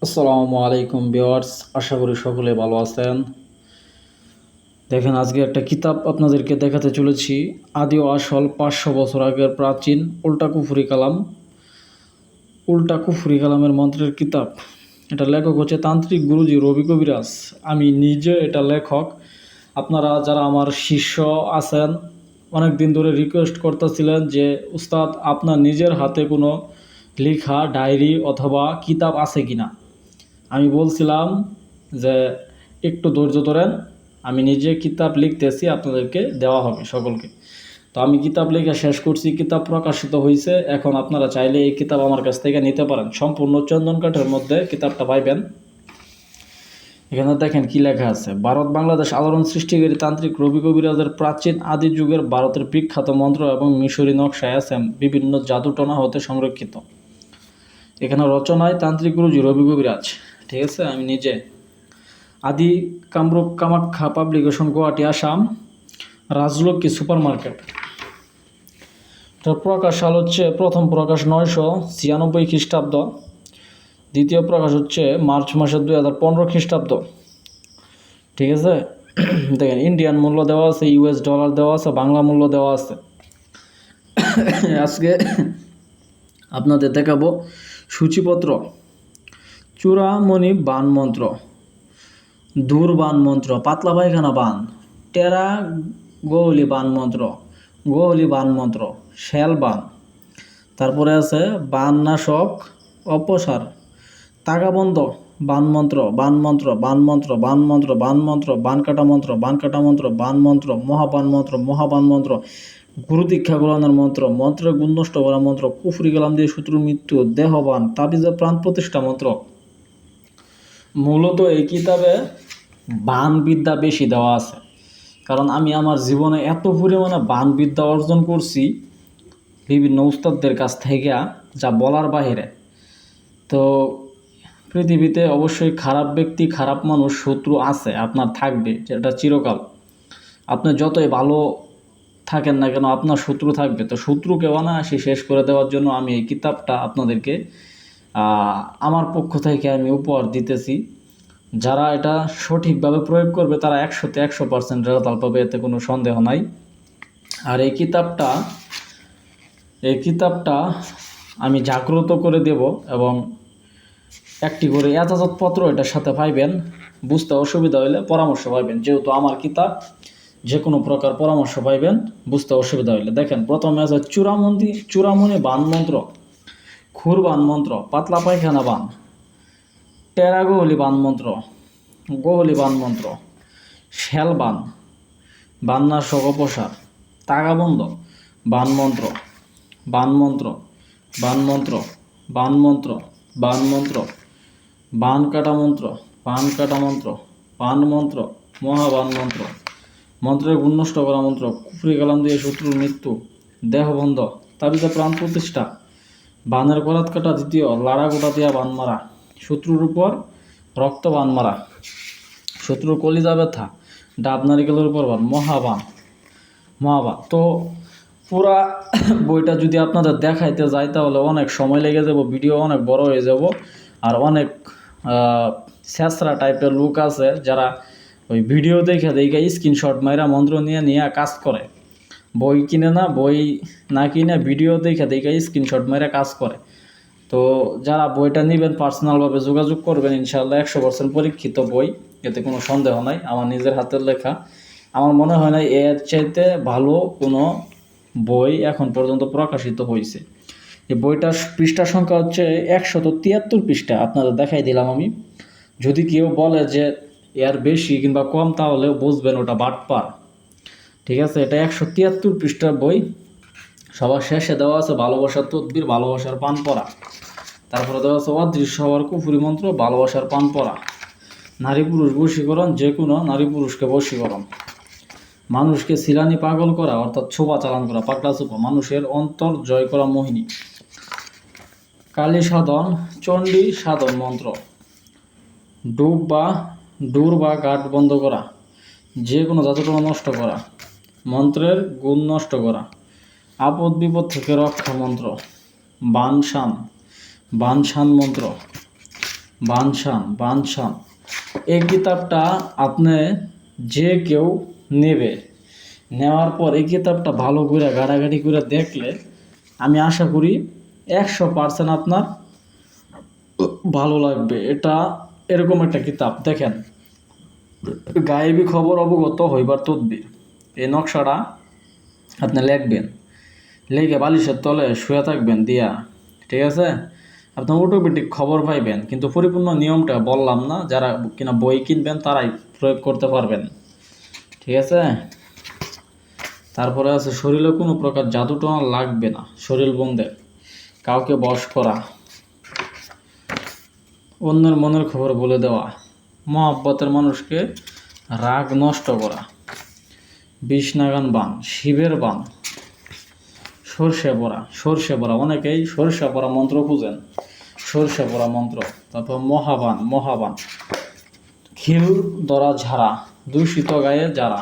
আসসালামু আলাইকুম ভিউয়ার্স, আশা করি সকলে ভালো আছেন। দেখেন, আজকে একটা কিতাব আপনাদেরকে দেখাতে চলেছি। আদি ও আসল 500 বছর আগের প্রাচীন উল্টা কুফরি কালামের মন্ত্রের কিতাব। এটা লেখক হচ্ছে তান্ত্রিক গুরুজি রবি কবিরাজ। আমি নিজে এটা লেখক। আপনারা যারা আমার শিষ্য আছেন, অনেক দিন ধরে রিকোয়েস্ট করতেছিলেন যে উস্তাদ আপনার নিজের হাতে কোনো লেখা ডায়েরি অথবা কিতাব আছে কিনা। আমি বলছিলাম যে একটু ধৈর্য ধরেন, আমি নিজে কিতাব লিখতেছি, আপনাদেরকে দেওয়া হবে সকলকে। তো আমি কিতাব লেখা শেষ করছি, কিতাব প্রকাশিত হয়েছে। এখন আপনারা চাইলে এই কিতাব আমার কাছ থেকে নিতে পারেন। সম্পূর্ণ চন্দন কাঠের মধ্যে কিতাবটা পাইবেন। এখানে দেখেন কি লেখা আছে। ভারত বাংলাদেশ আলোড়ন সৃষ্টিকারী তান্ত্রিক রবি কবিরাজের প্রাচীন আদি যুগের ভারতের বিখ্যাত মন্ত্র এবং মিশরি নকশায় আছে বিভিন্ন জাদুটনা হতে সংরক্ষিত। এখানে রচনায় তান্ত্রিক গুরুজি রবি কবিরাজ। ঠিক আছে, আমি নিজে। আদি Kamrup Kamakhya publication, Guwahati, Assam, Rajlakshmi super market. এটার প্রকাশ সাল হচ্ছে, প্রথম প্রকাশ 996 খ্রিস্টাব্দ, দ্বিতীয় প্রকাশ হচ্ছে মার্চ মাসের 2015 খ্রিস্টাব্দ। ঠিক আছে, দেখেন ইন্ডিয়ান মূল্য দেওয়া আছে, ইউএস ডলার দেওয়া আছে, বাংলা মূল্য দেওয়া আছে। আজকে আপনাদের দেখাবো সূচিপত্র। চূড়ামণি বান মন্ত্র, দূর বান মন্ত্র, পাতলা পায়খানা বান, টেরা গোহলি বান মন্ত্র, গোহলি বান মন্ত্র, শ্যাল বান। তারপরে আছে বান নাশক অপসার, তাগাবন্ধ বান মন্ত্র, বান মন্ত্র, বান মন্ত্র, বান মন্ত্র, বান মন্ত্র, বান কাটা মন্ত্র, বান কাটা মন্ত্র, বান মন্ত্র, মহাবান মন্ত্র, মহাবান মন্ত্র, গুরু দীক্ষা গ্রহণের মন্ত্র, মন্ত্রের গুণ নষ্ট করা মন্ত্র, কুফরি কালাম দিয়ে শত্রুর মৃত্যু, দেহবান, তাবিজে প্রাণ প্রতিষ্ঠা মন্ত্র। মূলত এই কিতাবে বান বিদ্যা বেশি দেওয়া আছে, কারণ আমি আমার জীবনে এত পরিমাণে বান বিদ্যা অর্জন করছি বিভিন্ন উস্তাদদের কাছ থেকে, যা বলার বাহিরে। তো পৃথিবীতে অবশ্যই খারাপ ব্যক্তি, খারাপ মানুষ, শত্রু আছে, আপনার থাকবে, যেটা চিরকাল। আপনি যতই ভালো থাকেন না কেন, আপনার শত্রু থাকবে। তো শত্রুকে অনায়াসে শেষ করে দেওয়ার জন্য আমি এই কিতাবটা আপনাদেরকে আমার পক্ষ থেকে আমি উপহার দিতেছি। যারা এটা সঠিকভাবে প্রয়োগ করবে তারা 100-তে 100% রেজাল্ট পাবে, এতে কোনো সন্দেহ নাই। আর এই কিতাবটা আমি জাগ্রত করে দেব, এবং একটি করে এজাজতপত্র এটার সাথে পাইবেন। বুঝতে অসুবিধা হলে পরামর্শ পাইবেন, যেহেতু আমার কিতাব, যে কোনো প্রকার পরামর্শ পাইবেন বুঝতে অসুবিধা হলে। দেখেন, প্রথমে আছে চূড়ামণি বান মন্ত্র, খুর বান মন্ত্র, পাতলা পায়খানা বান, টেরা গোহলি বান মন্ত্র, গোহলি বান মন্ত্র, শ্যাল বান, বান্নাশক অপসার, তাগাবন্ধ বান মন্ত্র, বান মন্ত্র, বান মন্ত্র, বান মন্ত্র, বান মন্ত্র, বান কাটা মন্ত্র, বান কাটা মন্ত্র, বান মন্ত্র, মহাবান মন্ত্র, মন্ত্রের গুণ নষ্ট করা মন্ত্র, কুফরি কালাম দিয়ে শত্রুর মৃত্যু, দেহবন্ধ, তাবিজে প্রাণ প্রতিষ্ঠা, বানের করাত কাটা দ্বিতীয়, লাড়া গোটা দিয়া বান মারা, শত্রুর উপর রক্ত বান মারা, শত্রুর কলিজা ব্যথা, ডাব নারিকেলের উপর বান, মহাবান। তো পুরা বইটা যদি আপনাদের দেখাইতে যাই তাহলে অনেক সময় লেগে যাব, ভিডিও অনেক বড় হয়ে যাব। আর অনেক ছেঁচড়া টাইপের লোক আছে যারা ওই ভিডিও দেখে স্ক্রিনশট মাইরা মন্ত্র নিয়ে কাজ করে। বই কিনে না, বই না কিনে ভিডিও দেখে স্ক্রিনশট মাইরা কাজ করে। তো যারা বইটা নেবেন পার্সোনালভাবে যোগাযোগ করবেন, ইনশাআল্লাহ 100% পরীক্ষিত বই, এতে কোনো সন্দেহ নাই। আমার নিজের হাতের লেখা, আমার মনে হয় না এর চাইতে ভালো কোনো বই এখন পর্যন্ত প্রকাশিত হয়েছে। এই বইটার পৃষ্ঠা সংখ্যা হচ্ছে 173 পৃষ্ঠা, আপনাদের দেখাই দিলাম আমি। যদি কেউ বলে যে এর বেশি কিংবা কম, তাহলে বুঝবেন ওটা বাটপার। ঠিক আছে, এটা 173 পৃষ্ঠার বই। সবার শেষে দেওয়া আছে ভালোবাসার তদবির, ভালোবাসার পান পড়া। তারপরে দেওয়া আছে অদৃশ্য হওয়ার কুফরি মন্ত্র, ভালোবাসার পান পড়া, নারী পুরুষ বশীকরণ, যে কোনো নারী পুরুষকে বশীকরণ, মানুষকে সিলানি পাগল করা অর্থাৎ ছোপা চালান করা, পাগলা ছোপা, মানুষের অন্তর জয় করা মোহিনী, কালী সাধন, চণ্ডী সাধন মন্ত্র, ডুর বা গাঁট বন্ধ করা, যে কোনো জাদুটনা নষ্ট করা, মন্ত্রের গুণ নষ্ট করা, আপদ বিপদ থেকে রক্ষা মন্ত্র, বানশান মন্ত্র, বানশান বানশান। এই কিতাবটা আপনি যে কেউ নেবে, নেওয়ার পর এই কিতাবটা ভালো করে ঘাটাঘাটি করে দেখলে আমি আশা করি 100% আপনার ভালো লাগবে। এটা এরকম একটা কিতাব দেখেন, গায়েবী খবর অবগত হইবার তদবির। এই নকশাটা আপনি লিখবেন, লিখে বালিশের তলে শুয়ে থাকবেন দিয়া, ঠিক আছে? আপনি অটোমেটিক খবর পাইবেন, কিন্তু পরিপূর্ণ নিয়মটা বললাম না, যারা কিনা বই কিনবেন তারাই প্রয়োগ করতে পারবেন, ঠিক আছে? তারপরে আছে শরীরে কোনো প্রকার জাদু টোনা লাগবে না, শরীর বন্ধের, কাউকে বশ করা, অন্যের মনের খবর বলে দেওয়া, মহব্বতের মানুষকে রাগ নষ্ট করা, বিষ নাগান বান, শিবের বান, সর্ষে পড়া, অনেকেই সর্ষে পড়া মন্ত্র খুঁজেন, সর্ষে পড়া মন্ত্র। তারপর মহাবান, খিল দরা ঝাড়া, দূষিত গায়ে যারা,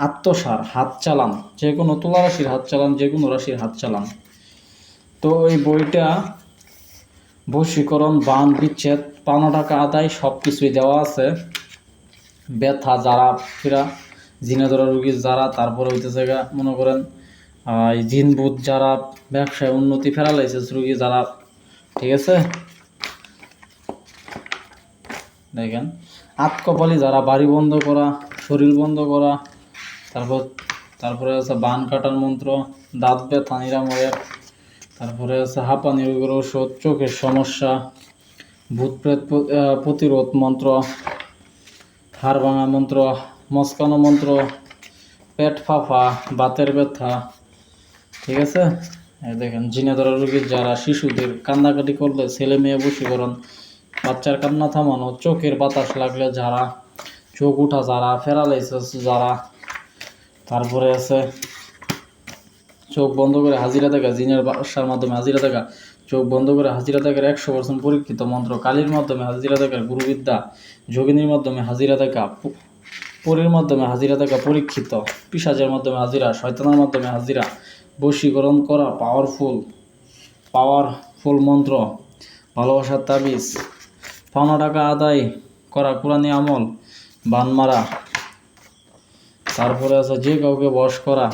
আত্মসার, হাত চালান, যে কোনো তুলা রাশির হাত চালান, যে কোনো রাশির হাত চালান। তো এই বইটা বশীকরণ, বান, বিচ্ছেদ, ৫ টাকা আদায় সব কিছুই দেওয়া আছে। ব্যথা যারা ফিরা, জিনে ধরা রুগী যারা, তারপরে হইতেছে মনে করেন এই জিনবুত যারা, ব্যবসায় উন্নতি প্যারালাইসিস রুগী যারা, ঠিক আছে? দেখেন আতকপালি যারা, বাড়ি বন্ধ করা, শরীর বন্ধ করা, তারপরে আছে বান কাটার মন্ত্র, দাঁত ব্যথা নিরাময়ের, তারপরে আছে হাঁপানি রোগের ওষুধ, চোখের সমস্যা, ভূত প্রেত প্রতিরোধ মন্ত্র, হাড় ভাঙা মন্ত্র, মস্কানো মন্ত্র, পেট ফাঁপা, বাতের ব্যথা, ঠিক আছে? এই দেখেন জিনে ধরা রোগীর যারা, শিশুদের কান্নাকাটি করলে ছেলে মেয়ে বশীকরণ, বাচ্চার কান্না থামানো, চোখের বাতাস লাগলে যারা, চোখ উঠা যারা, প্যারালাইসিস যারা, তারপরে আছে চোখ বন্ধ করে হাজিরা দেখা, জিনের বাসার মাধ্যমে হাজিরা দেখা, চোখ বন্ধ করে হাজিরা দেখার 100% পরীক্ষিত মন্ত্র, কালীর মাধ্যমে হাজিরা দেখার গুরুবিদ্যা, যোগিনীর মাধ্যমে হাজিরা দেখা, পরীর মাধ্যমে হাজিরা দেখা পরীক্ষিত, পিশাচের মাধ্যমে হাজিরা, শয়তানের মাধ্যমে হাজিরা, বশীকরণ করা পাওয়ারফুল মন্ত্র, ভালোবাসার তাবিজ, ৫ টাকা আদায় করা কোরআনি আমল, বান মারা, তারপরে আছে যে কাউকে বশ করা,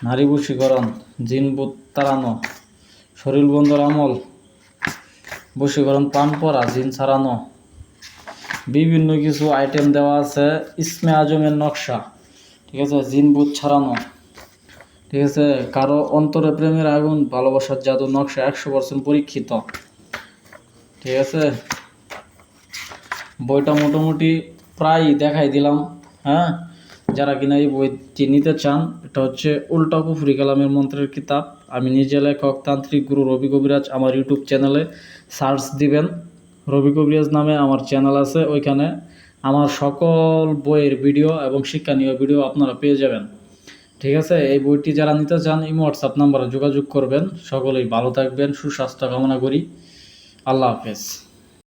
নারী বশীকরণ, জিনবুত তাড়ানো, শরীর বন্ধর আমল, বশীকরণ, পান পরা, জিন ছাড়ানো, বিভিন্ন কিছু আইটেম দেওয়া আছে। ইসমে আজমের নকশা, ঠিক আছে? জিনবুত ছাড়ানো, ঠিক আছে? কারো অন্তরে প্রেমের আগুন, ভালোবাসার জাদু নকশা 100% পরীক্ষিত, ঠিক আছে? বইটা মোটামুটি প্রায় দেখাই দিলাম। হ্যাঁ, যারা কিনা এই বইটি নিতে চান, এটা হচ্ছে উল্টা কুফরি কালামের মন্ত্রের কিতাব। আমি নিজে লেখক তান্ত্রিক গুরু রবি কবিরাজ। আমার ইউটিউব চ্যানেলে সার্চ দিবেন, রবি কবিরাজ নামে আমার চ্যানেল আছে, ওইখানে আমার সকল বইয়ের ভিডিও এবং শিক্ষণীয় ভিডিও আপনারা পেয়ে যাবেন, ঠিক আছে? এই বইটি যারা নিতে চান ইমো হোয়াটসঅ্যাপ নাম্বারে যোগাযোগ করবেন। সকলেই ভালো থাকবেন, সুস্বাস্থ্য কামনা করি। আল্লাহ হাফেজ।